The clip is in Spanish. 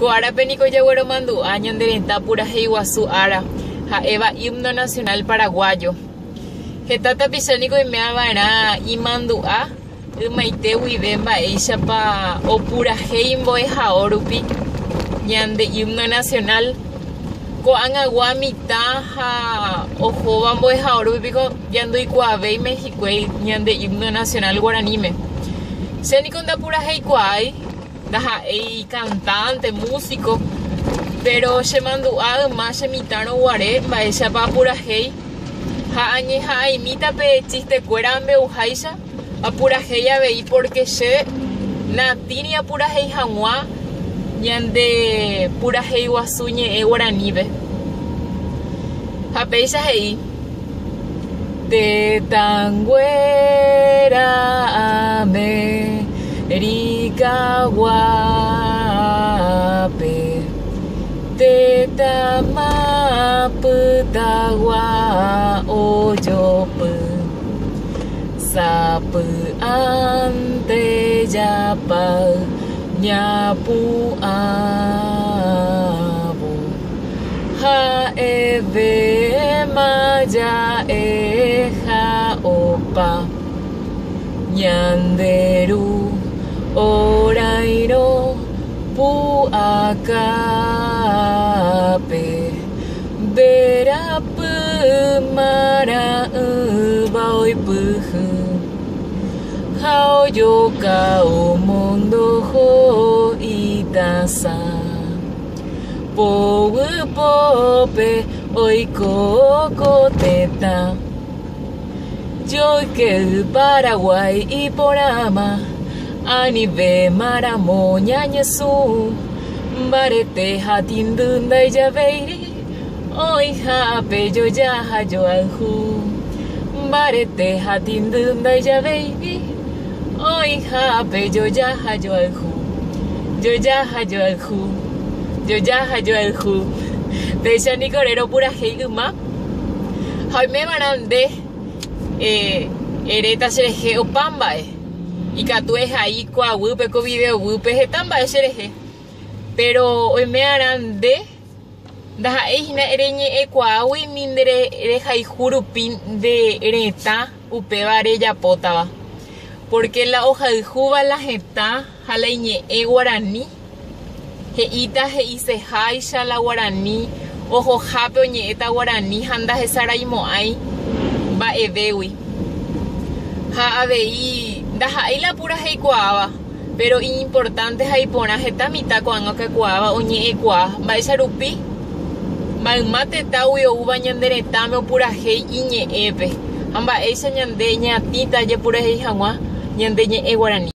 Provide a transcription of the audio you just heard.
Coara penico yaguero mandu añanderenta purahei guasu ara jaeva himno nacional paraguayo. Hetata pisanico y mea vara y mandua maite huivemba eishapa o purahei mboeja orupi ñande himno nacional ko angagua mitad ha ojoba mboeja orupi ko yando ikuave México ñande himno nacional guaranime. Senico da purahei kuai daja ei cantante, músico, pero se mandua más se mitano guare mbaeishapa purahei ha añeja imita pe chiste cuerambe ujaisa a purahei avei porque se natini a purahei hamua ñande purahei guasu ñe'ẽ guaranive ha peisa hei Tetã América guape Tetã maputagua oyope sapu ante yapa nyapu abo ha eve maya eja opa ñanderu orairo pu akape berapu mara baoipuhu hao yoka o mundo ho itasa pou pope oikoko Tetã yo que Paraguay y porama anive maramo ñañesu barete hatindunda ya veiri oi jape yo yaja yo alju barete hatindunda ya veiri oi jape yo yaja yo alju yo yaja yo alju yo yaja yo alju pecha ni corero purahei uma jaime barande ereta sereje o pambae y catue ahí coahupe co video wupe hetamba sereje pero hoy me harán de daja eina ereñe ecuahui mindere erejai jurupin de ereta upevare yapotaba porque la hoja de juba la jeta jalaiñe guaraní heita heise haisha la guaraní ojo jape oñe eta guaraní handa hesaraimo ai va evewi ha avei daja la purahei kuava pero importante haipona heta mita kuanga que kuava oñe ekua va esarupi maimate tawi o uva ñandereta me purahei iñe epe amba esa ñande ñatita ye purahei hangua ñande ñe guaraní.